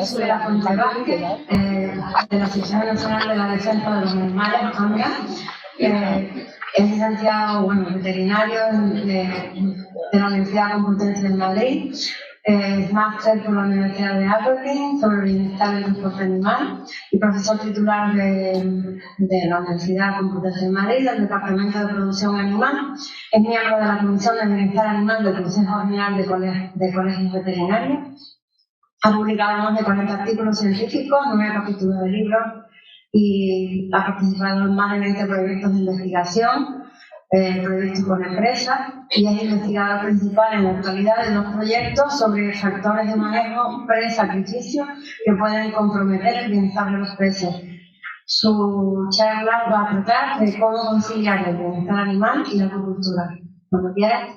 soy la Fuente Vázquez, de la Asociación Nacional de la Defensa de los Animales, ANGA. Es licenciado, veterinario de la Universidad Complutense de Madrid. Es máster por la Universidad de Aberdeen sobre el bienestar y el transporte animal y profesor titular de la Universidad Complutense de Madrid del Departamento de Producción Animal. Es miembro de la Comisión de Bienestar Animal del Consejo General de Colegios Veterinarios. Ha publicado más de 40 artículos científicos, 9 capítulos de libros y ha participado en más de 20 proyectos de investigación, proyectos con empresas, y es investigador principal en la actualidad de 2 proyectos sobre factores de manejo pre-sacrificio que pueden comprometer el bienestar de los peces. Su charla va a tratar de cómo conciliar el bienestar animal y la acuicultura. Cuando quieras.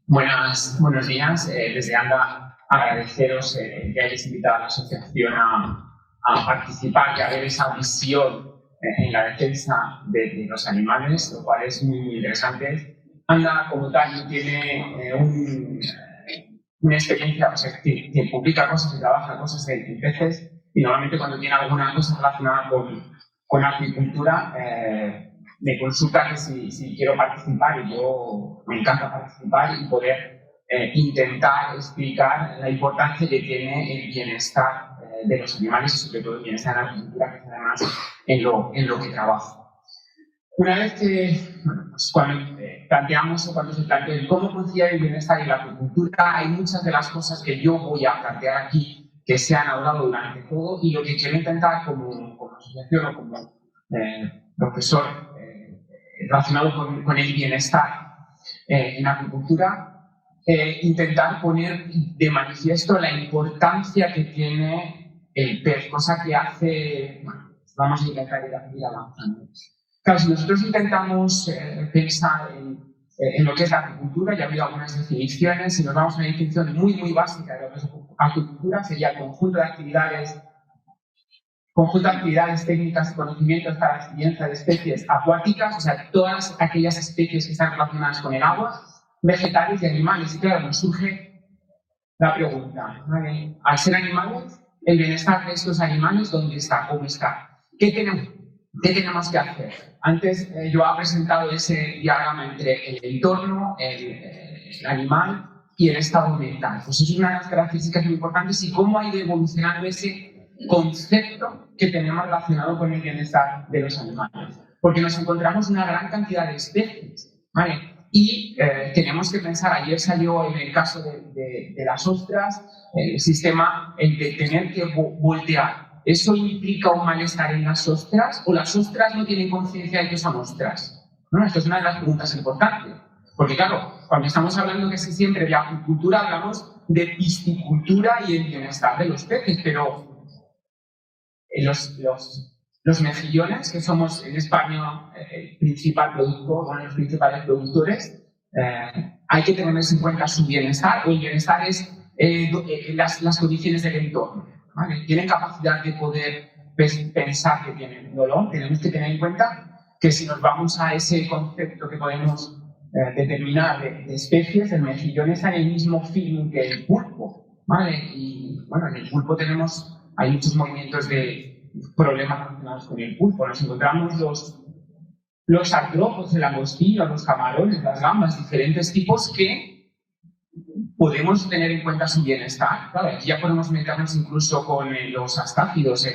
Buenos días. Desde ANGA agradeceros que hayáis invitado a la asociación a participar y a ver esa visión en la defensa de los animales, lo cual es muy interesante. ANGA, como tal, tiene una experiencia, o sea, que publica cosas y trabaja cosas en peces, y normalmente cuando tiene alguna cosa relacionada con acuicultura, me consulta que si quiero participar, y yo me encanta participar y poder intentar explicar la importancia que tiene el bienestar de los animales y sobre todo el bienestar de la acuicultura, que es además en lo que trabajo. Una vez que, cuando planteamos o cuando se plantea el cómo conciliar el bienestar y la acuicultura, hay muchas de las cosas que yo voy a plantear aquí que se han hablado durante todo, y lo que quiero intentar como asociación o como profesor relacionado con el bienestar en la acuicultura, intentar poner de manifiesto la importancia que tiene el pez, cosa que hace, vamos a intentar ir avanzando. Claro, si nosotros intentamos pensar en lo que es la acuicultura, ya ha habido algunas definiciones, si nos vamos a una definición muy básica de lo que es acuicultura, sería el conjunto de actividades técnicas y conocimientos para la ciencia de especies acuáticas, o sea, todas aquellas especies que están relacionadas con el agua, vegetales y animales. Y claro, nos surge la pregunta, ¿vale? Al ser animales, el bienestar de estos animales, ¿dónde está? ¿Cómo está? ¿Qué tenemos que hacer? Antes yo he presentado ese diagrama entre el entorno, el animal y el estado mental. Pues es una de las características muy importantes, y cómo ha ido evolucionando ese concepto que tenemos relacionado con el bienestar de los animales. Porque nos encontramos una gran cantidad de especies, ¿vale? Y tenemos que pensar, ayer salió en el caso de las ostras, el sistema, el de tener que voltear. ¿Eso implica un malestar en las ostras, o las ostras no tienen conciencia de que son ostras? ¿No? Esto es una de las preguntas importantes. Porque claro, cuando estamos hablando casi siempre de acuicultura, hablamos de piscicultura y el bienestar de los peces, pero los mejillones, que somos en España el principal productor, uno de los principales productores, hay que tener en cuenta su bienestar, o el bienestar es las condiciones del entorno, ¿vale? Tienen capacidad de poder pensar que tienen dolor. Tenemos que tener en cuenta que si nos vamos a ese concepto que podemos determinar de especies, el mejillón está en el mismo feeling que el pulpo, ¿vale? Y bueno, en el pulpo hay muchos movimientos de problemas relacionados con el pulpo. Nos encontramos los artrópodos, el langostino, los camarones, las gambas, diferentes tipos que podemos tener en cuenta su bienestar. Claro, aquí ya podemos meternos incluso con los astácidos,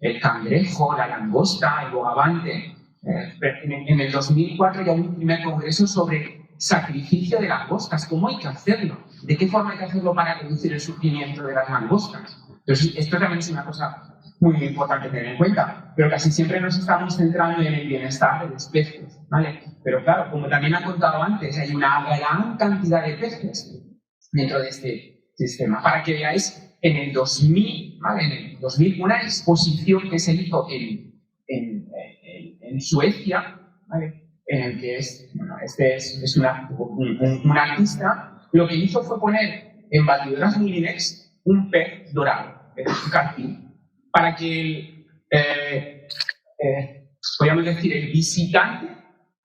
el cangrejo, la langosta, el bogavante. En el 2004 ya hubo un primer congreso sobre sacrificio de langostas. ¿Cómo hay que hacerlo? ¿De qué forma hay que hacerlo para reducir el sufrimiento de las langostas? Entonces, esto también es una cosa muy importante tener en cuenta, pero casi siempre nos estamos centrando en el bienestar de los peces, ¿vale? Pero claro, como también han contado antes, hay una gran cantidad de peces dentro de este sistema. Para que veáis, en el 2000, ¿vale? En el 2000, una exposición que se hizo en Suecia, ¿vale? En el que es un artista, lo que hizo fue poner en batidoras Mulinex un pez dorado, un carpín, para que podríamos decir, el visitante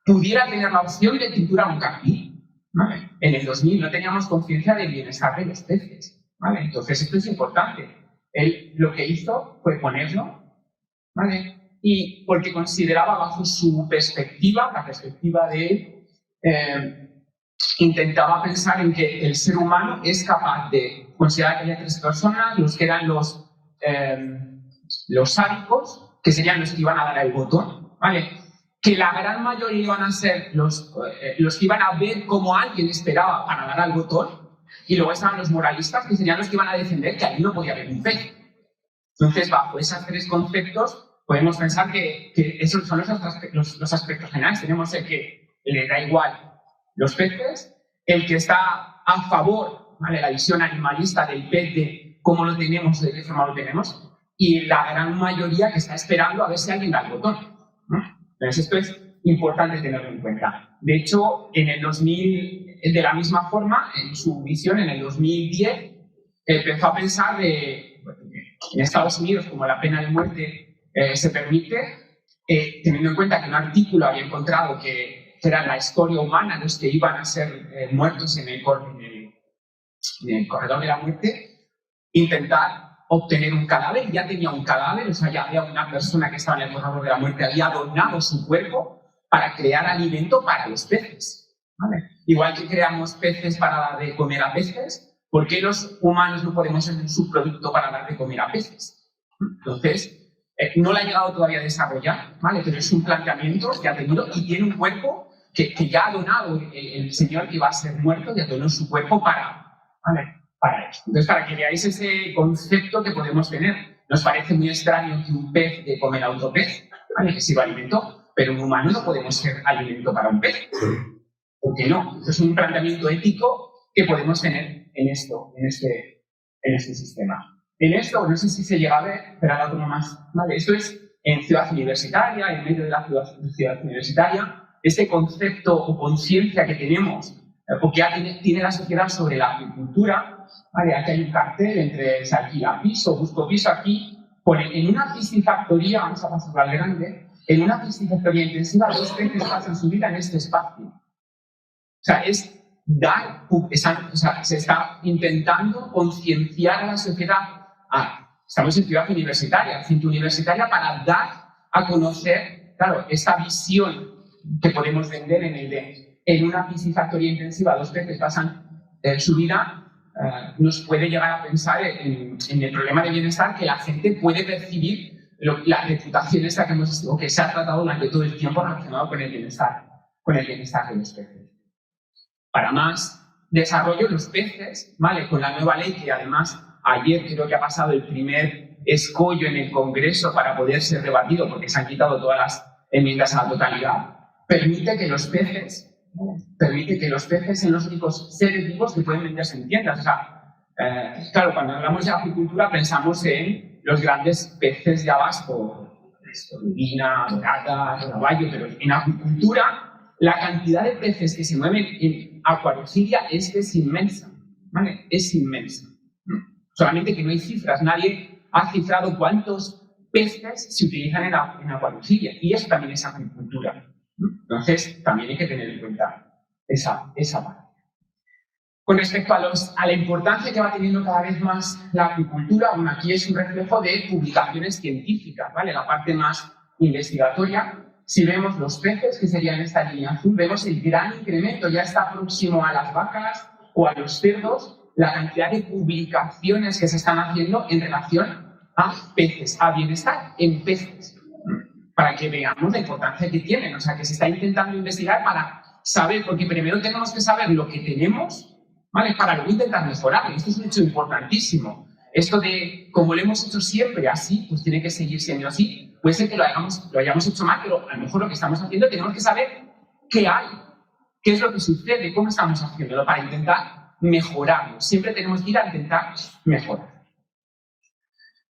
pudiera tener la opción de triturar un carpín, ¿vale? En el 2000 no teníamos conciencia del bienestar de los peces, ¿vale? Entonces, esto es importante. Él lo que hizo fue ponerlo, ¿vale? Y porque consideraba bajo su perspectiva, la perspectiva de él, intentaba pensar en que el ser humano es capaz de considerar que había tres personas, los que eran los sádicos, que serían los que iban a dar el botón, ¿vale? Que la gran mayoría iban a ser los que iban a ver cómo alguien esperaba para dar al botón, y luego estaban los moralistas, que serían los que iban a defender que allí no podía haber un pez. Entonces, bajo esos tres conceptos, podemos pensar que esos son los aspectos generales. Tenemos el que le da igual los peces, el que está a favor, ¿vale?, la visión animalista del pez, de cómo lo tenemos, de qué forma lo tenemos, y la gran mayoría que está esperando a ver si alguien da el botón, ¿no? Entonces, esto es importante tenerlo en cuenta. De hecho, en el 2000, de la misma forma, en su visión, en el 2010, empezó a pensar en Estados Unidos, como la pena de muerte se permite, teniendo en cuenta que un artículo había encontrado que era la escoria humana los que iban a ser muertos en el corredor de la muerte, intentar obtener un cadáver. Ya tenía un cadáver, o sea, ya había una persona que estaba en el corredor de la muerte, había donado su cuerpo para crear alimento para los peces, ¿vale? Igual que creamos peces para dar de comer a peces, ¿por qué los humanos no podemos ser un subproducto para dar de comer a peces? Entonces, no lo ha llegado todavía a desarrollar, ¿vale? Pero es un planteamiento que ha tenido y tiene un cuerpo que ya ha donado el señor que va a ser muerto, ya donó su cuerpo para esto. Entonces, para que veáis ese concepto que podemos tener, nos parece muy extraño que un pez de comer a otro pez, ¿vale?, que sirva alimento, pero un humano no podemos ser alimento para un pez. ¿Por qué no? Es un planteamiento ético que podemos tener en este sistema. En esto, no sé si se llega a ver, pero ahora como más, ¿vale? Esto es en Ciudad Universitaria, en medio de la ciudad universitaria, este concepto o conciencia que tenemos, o que tiene la sociedad sobre la agricultura, ¿vale? Aquí hay un cartel entre se alquila piso, busco piso, aquí pone en una piscifactoría, vamos a pasar al grande, en una piscifactoría intensiva 2 peces pasan su vida en este espacio. O sea, se está intentando concienciar a la sociedad. Estamos en ciudad universitaria, centro universitaria, para dar a conocer, claro, esta visión que podemos vender en una piscifactoría intensiva 2 peces pasan su vida, nos puede llegar a pensar en el problema de bienestar que la gente puede percibir, la reputación esta que se ha tratado durante todo el tiempo relacionado con el bienestar de los peces. Para más desarrollo, los peces, ¿vale?, con la nueva ley, que además ayer creo que ha pasado el primer escollo en el Congreso para poder ser debatido, porque se han quitado todas las enmiendas a la totalidad, permite que los peces sean los únicos seres vivos que pueden venderse en tiendas. O sea, claro, cuando hablamos de acuicultura pensamos en los grandes peces de abasto, lubina, dorada, rodaballo, pero en acuicultura la cantidad de peces que se mueven en acuariofilia es inmensa, ¿vale? Es inmensa. Solamente que no hay cifras, nadie ha cifrado cuántos peces se utilizan en acuariofilia, y eso también es acuicultura. Entonces, también hay que tener en cuenta esa parte. Con respecto a la importancia que va teniendo cada vez más la acuicultura, bueno, aquí es un reflejo de publicaciones científicas, ¿vale? La parte más investigatoria. Si vemos los peces, que serían esta línea azul, vemos el gran incremento, ya está próximo a las vacas o a los cerdos, la cantidad de publicaciones que se están haciendo en relación a peces, a bienestar en peces, para que veamos la importancia que tienen. O sea, que se está intentando investigar para saber, porque primero tenemos que saber lo que tenemos, ¿vale?, para luego intentar mejorar. Y esto es un hecho importantísimo. Esto de, como lo hemos hecho siempre así, pues tiene que seguir siendo así. Puede ser que lo hayamos hecho mal, pero a lo mejor lo que estamos haciendo tenemos que saber qué hay, qué es lo que sucede, cómo estamos haciéndolo para intentar mejorarlo. Siempre tenemos que ir a intentar mejorar.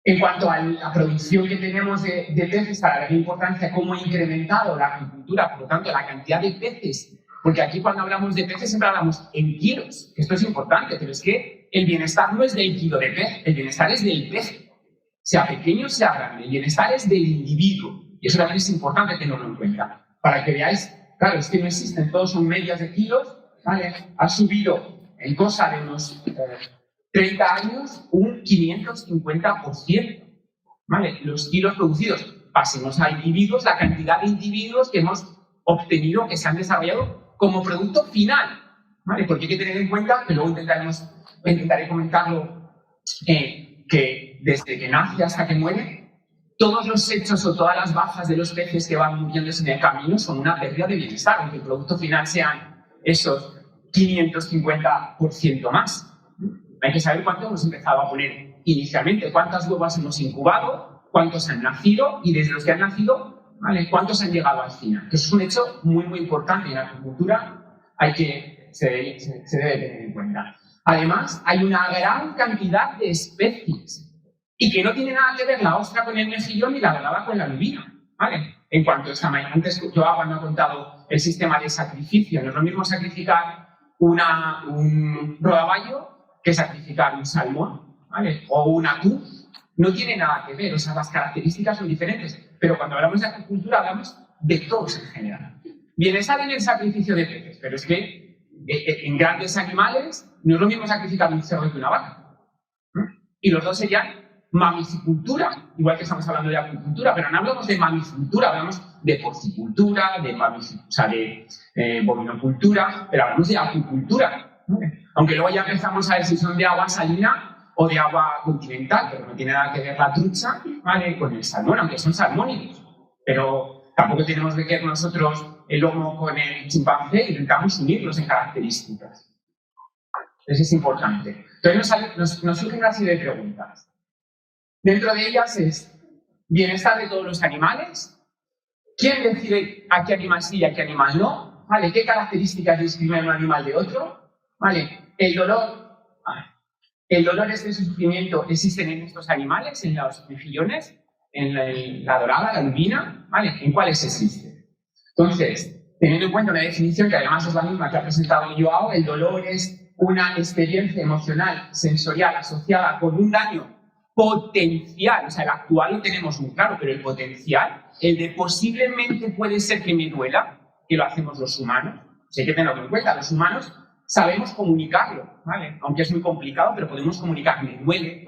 En cuanto a la producción que tenemos de peces, para dar importancia, cómo ha incrementado la agricultura, por lo tanto, la cantidad de peces. Porque aquí cuando hablamos de peces siempre hablamos en kilos, que esto es importante, pero es que el bienestar no es del kilo de pez, el bienestar es del pez. Sea pequeño, sea grande, el bienestar es del individuo. Y eso también es importante tenerlo en cuenta. Para que veáis, claro, es que no existen, todos son medias de kilos, ¿vale? Ha subido en cosa de unos 30 años, un 550%. ¿Vale? Los kilos producidos. Pasemos a individuos, la cantidad de individuos que hemos obtenido, que se han desarrollado como producto final. ¿Vale? Porque hay que tener en cuenta, que luego intentaré comentarlo, que desde que nace hasta que muere, todos los hechos o todas las bajas de los peces que van muriéndose en el camino son una pérdida de bienestar, aunque el producto final sean esos 550% más. Hay que saber cuánto hemos empezado a poner inicialmente, cuántas huevas hemos incubado, cuántos han nacido y desde los que han nacido, ¿vale?, cuántos han llegado al final. Que eso es un hecho muy, muy importante y en la agricultura se debe tener en cuenta. Además, hay una gran cantidad de especies y que no tiene nada que ver la ostra con el mejillón ni la dorada con la lubina, ¿vale? En cuanto a esta manera, antes Joao me ha contado el sistema de sacrificio. No es lo mismo sacrificar un rodaballo que sacrificar un salmón, ¿vale?, o un atún. No tiene nada que ver, o sea, las características son diferentes. Pero cuando hablamos de agricultura, hablamos de todos en general. Bienestar en el sacrificio de peces, pero es que en grandes animales no es lo mismo sacrificar un cerdo que una vaca. Y los dos serían mamicicultura, igual que estamos hablando de acuicultura, pero no hablamos de mamicultura, hablamos de porcicultura, de bovinocultura, pero hablamos de acuicultura. Aunque luego ya empezamos a ver si son de agua salina o de agua continental, pero no tiene nada que ver la trucha, ¿vale?, con el salmón, aunque son salmónidos. Pero tampoco tenemos que ver nosotros el lomo con el chimpancé, intentamos unirlos en características. Eso es importante. Entonces nos surgen una serie de preguntas. Dentro de ellas es bienestar de todos los animales, quién decide a qué animal sí y a qué animal no, ¿vale?, qué características discriminan un animal de otro, ¿vale?, el dolor este sufrimiento existen en estos animales, en los mejillones, en la dorada, la lubina, ¿vale?, ¿en cuáles existe? Entonces, teniendo en cuenta una definición que además es la misma que ha presentado Joao, el dolor es una experiencia emocional, sensorial, asociada con un daño potencial, o sea, el actual lo tenemos muy claro, pero el potencial, el de posiblemente puede ser que me duela, que lo hacemos los humanos, o sea, hay que tenerlo en cuenta, los humanos sabemos comunicarlo, ¿vale?, aunque es muy complicado, pero podemos comunicar, me duele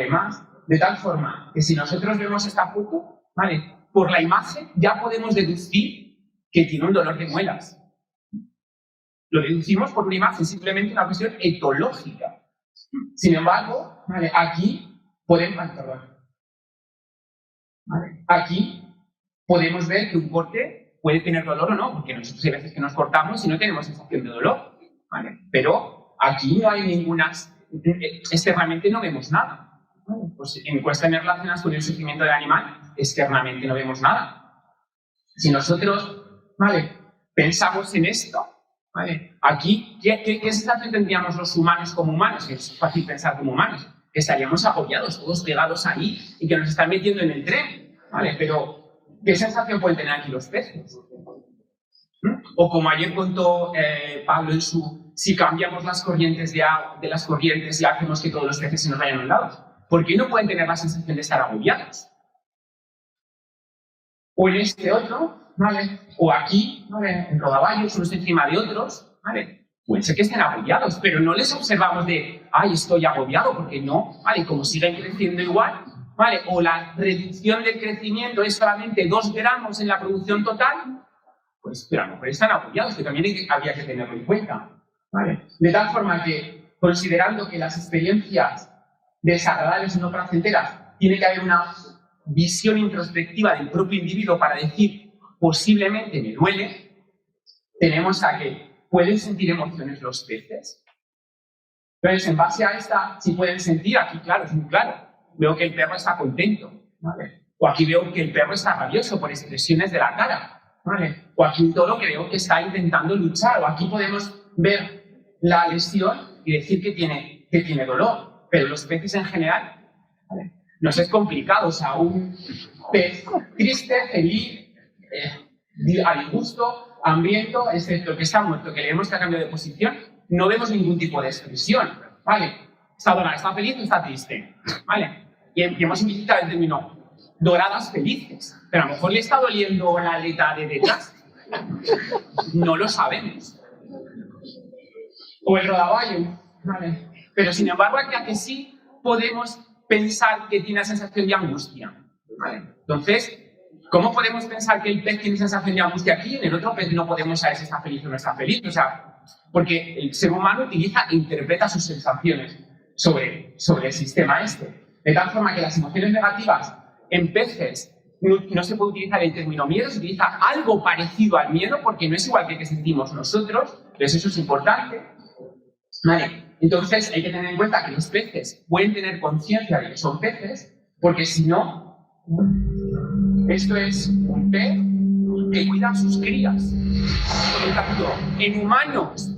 más, de tal forma que si nosotros vemos esta foto, ¿vale?, por la imagen ya podemos deducir que tiene un dolor de muelas. Lo deducimos por una imagen, simplemente una cuestión etológica. Sin embargo, ¿vale?, aquí podemos ver que un corte puede tener dolor o no, porque nosotros hay veces que nos cortamos y no tenemos sensación de dolor, ¿vale?, pero aquí no hay ninguna, externamente no vemos nada, ¿vale? Pues en cuestiones relacionadas con el sufrimiento del animal, externamente no vemos nada. Si nosotros, ¿vale?, pensamos en esto, ¿vale?, aquí, ¿qué sensación tendríamos los humanos como humanos? Que es fácil pensar como humanos, que estaríamos agobiados, todos pegados ahí y que nos están metiendo en el tren, ¿vale? Pero, ¿qué sensación pueden tener aquí los peces? O como ayer contó Pablo en su, si cambiamos las corrientes de las corrientes y hacemos que todos los peces se nos vayan a un lado, ¿por qué no pueden tener la sensación de estar agobiados? O en este otro, ¿vale?, o aquí, ¿vale?, en rodaballos, unos encima de otros, ¿vale?, puede ser que estén agobiados, pero no les observamos de, ay, estoy agobiado, porque no, ¿vale?, como siguen creciendo igual, ¿vale?, o la reducción del crecimiento es solamente 2 gramos en la producción total, pues, pero a lo mejor están agobiados, que también había que tenerlo en cuenta, ¿vale? De tal forma que, considerando que las experiencias desagradables o no placenteras, tiene que haber una visión introspectiva del propio individuo para decir, posiblemente me duele, tenemos a que pueden sentir emociones los peces. Entonces, en base a esta, si pueden sentir, aquí claro, es muy claro, veo que el perro está contento, ¿vale?, o aquí veo que el perro está rabioso por expresiones de la cara, ¿vale?, o aquí un toro que veo que está intentando luchar, o aquí podemos ver la lesión y decir que tiene dolor, pero los peces en general, ¿vale?, nos es complicado, o sea, un pez triste, feliz, a disgusto, hambriento, excepto que está muerto, que le vemos que ha cambiado de posición, no vemos ningún tipo de expresión, ¿vale? Está dorada, está feliz o está triste, ¿vale? Y hemos utilizado el término doradas felices, pero a lo mejor le está doliendo la aleta de detrás. No lo sabemos. O el rodaballo, ¿vale? Pero sin embargo, aquí a que sí podemos pensar que tiene una sensación de angustia, ¿vale? Entonces, ¿cómo podemos pensar que el pez tiene sensación de angustia aquí y en el otro pez no podemos saber si está feliz o no está feliz? O sea, porque el ser humano utiliza e interpreta sus sensaciones sobre el sistema este. De tal forma que las emociones negativas en peces no se puede utilizar el término miedo, se utiliza algo parecido al miedo porque no es igual que el que sentimos nosotros, entonces eso es importante. Vale, entonces hay que tener en cuenta que los peces pueden tener conciencia de que son peces, porque si no, esto es un pez que cuida a sus crías. Por lo tanto, en humanos,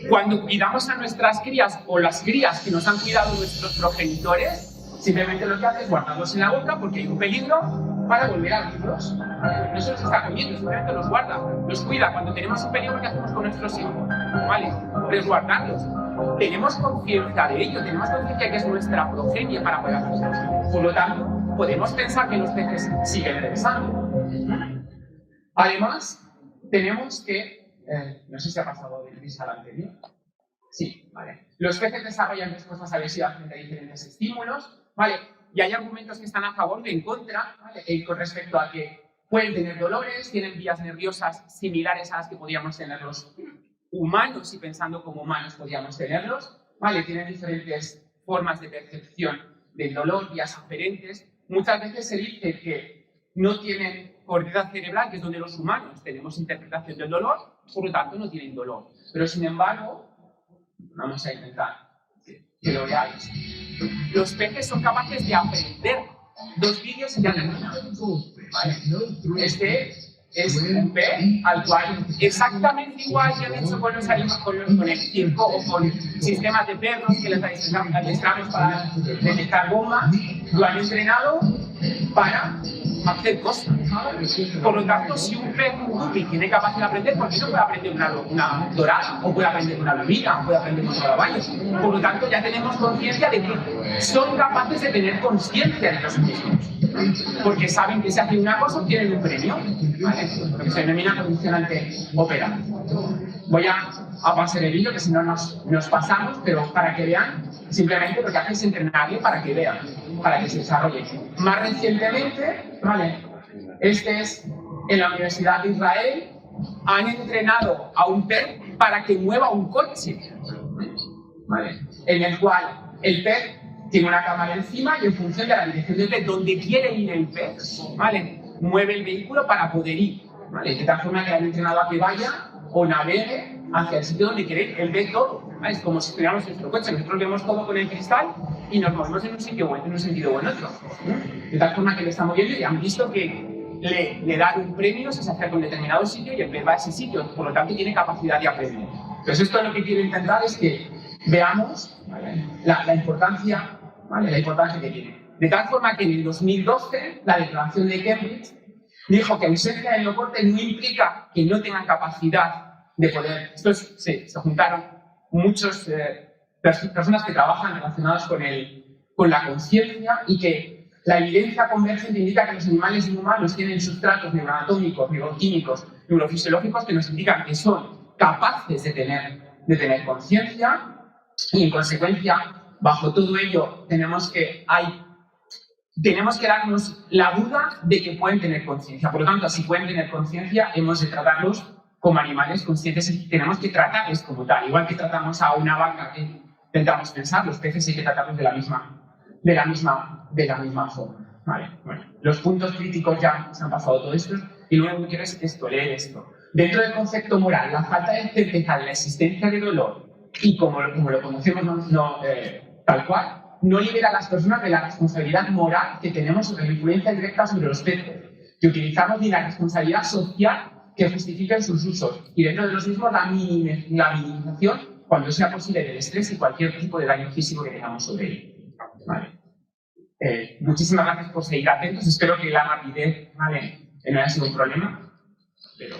cuando cuidamos a nuestras crías o las crías que nos han cuidado nuestros progenitores, simplemente lo que hace es guardarlos en la boca porque hay un peligro para volver a abrirlos. No se los está comiendo, simplemente los guarda, los cuida. Cuando tenemos un peligro, ¿qué hacemos con nuestros hijos? ¿Vale? Resguardarlos. Tenemos conciencia de ello, tenemos conciencia de que es nuestra progenie para poder hacerlo. Por lo tanto, podemos pensar que los peces siguen pensando. Además, tenemos que... no sé si ha pasado de gris al anterior. Sí, vale. Los peces desarrollan respuestas agresivas frente a diferentes estímulos, ¿vale? Y hay argumentos que están a favor y en contra, ¿vale? Con respecto a que pueden tener dolores, tienen vías nerviosas similares a las que podríamos tener los humanos y pensando como humanos podríamos tenerlos, ¿vale? Tienen diferentes formas de percepción del dolor, vías aferentes. Muchas veces se dice que no tienen corteza cerebral, que es donde los humanos tenemos interpretación del dolor, por lo tanto no tienen dolor. Pero sin embargo, vamos a intentar que lo veáis. Los peces son capaces de aprender. Dos vídeos se llaman. ¿Vale? Este es un pez al cual exactamente igual que han hecho con los animales, con el circo o con sistemas de perros que les adiestramos para detectar bombas, lo han entrenado para hacer cosas. Por lo tanto, si un pez, un guppy, tiene capacidad de aprender, ¿por qué no puede aprender una dorada? O puede aprender una lubina, o puede aprender un caballo. Por lo tanto, ya tenemos conciencia de que son capaces de tener conciencia de los mismos. Porque saben que si hacen una cosa, obtienen un premio. ¿Vale? Lo que se denomina condicionante operante. Voy a pasar el hilo, que si no nos pasamos, pero para que vean, simplemente lo que hace es entrenarle para que vean, para que se desarrolle. Más recientemente, ¿vale? Este es en la Universidad de Israel, han entrenado a un pez para que mueva un coche, ¿vale? En el cual el pez tiene una cámara encima y en función de la dirección del pez, donde quiere ir el pez, ¿vale? Mueve el vehículo para poder ir, ¿vale? De tal forma que han entrenado a que vaya o navegue hacia el sitio donde quiere ir. Él ve todo, ¿vale? Es como si tuviéramos nuestro coche, nosotros vemos todo con el cristal y nos movemos en un sitio o en un sentido o en otro. De tal forma que le está moviendo y han visto que le dan un premio si se acerca a un determinado sitio y el pez va a ese sitio, por lo tanto tiene capacidad de aprender. Entonces esto lo que quiero intentar es que veamos, ¿vale? la importancia, ¿vale? La importancia que tiene. De tal forma que en el 2012 la declaración de Cambridge dijo que ausencia del neocorte no implica que no tengan capacidad de poder... Se juntaron muchas personas que trabajan relacionadas con la conciencia y que la evidencia convergente indica que los animales y humanos tienen sustratos neuroanatómicos, neuroquímicos, neurofisiológicos que nos indican que son capaces de tener conciencia y en consecuencia, bajo todo ello, tenemos que darnos la duda de que pueden tener conciencia. Por lo tanto, si pueden tener conciencia, hemos de tratarlos como animales conscientes y tenemos que tratarles como tal. Igual que tratamos a una vaca que intentamos pensar, los peces hay que tratarlos de la misma forma. Vale, bueno, los puntos críticos ya se han pasado todo esto y lo único que quiero es leer esto. Dentro del concepto moral, la falta de certeza de la existencia de dolor y como lo conocemos tal cual, no libera a las personas de la responsabilidad moral que tenemos sobre la influencia directa sobre los peces, que utilizamos ni la responsabilidad social que justifiquen sus usos y dentro de los mismos la minimización cuando sea posible del estrés y cualquier tipo de daño físico que tengamos sobre él. Vale. Muchísimas gracias por seguir atentos, espero que la rapidez, ¿vale? No haya sido un problema, pero...